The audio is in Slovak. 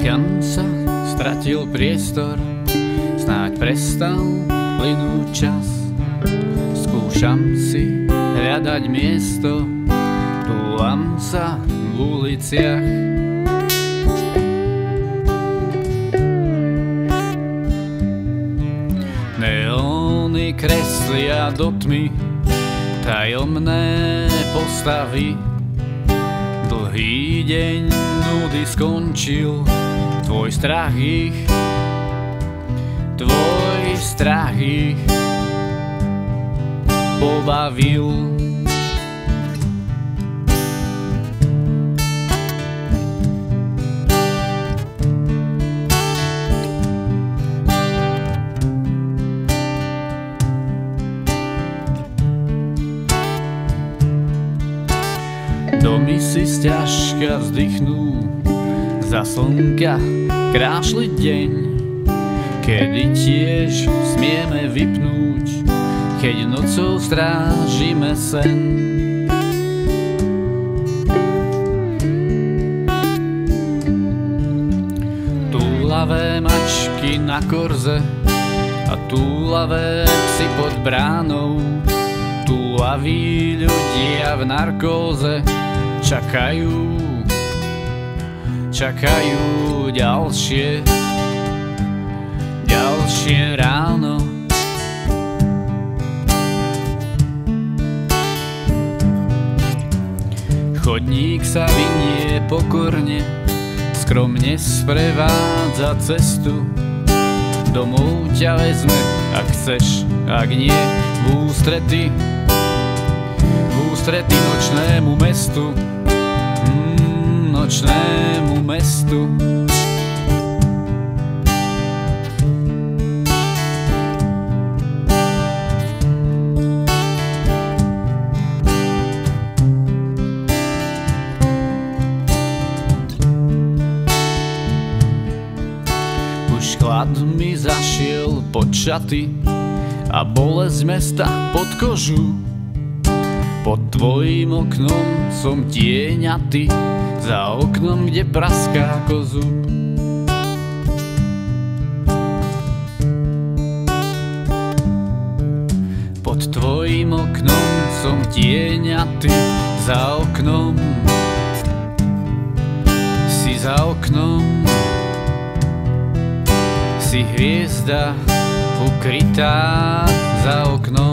Niekam sa stratil priestor, snáď prestal plynúť čas. Skúšam si hľadať miesto, túlam sa v uliciach. Neóny kreslia do tmy tajomné postavy. Dlhý deň nudy skončil, tvoj strach ich pobavil. Domy si sťažka vzdychnú, za slnka krášli deň, kedy tiež smieme vypnúť, keď nocou strážime sen. Túlavé mačky na korze a túlavé psy pod bránou, túlaví ľudia v narkóze čakajú ďalšie ráno. Chodník sa vinie pokorne, skromne sprevádza cestu. Domov ťa vezme, ak chceš, ak nie, v ústrety nočnému mestu. Nočnému mestu. Už chlad mi zašiel pod šaty a bolesť mesta pod kožu. Pod tvojím oknom som tieňaty, za oknom, kde praská kozub. Pod tvojím oknom som tieňaty, za oknom si hviezda ukrytá za oknom.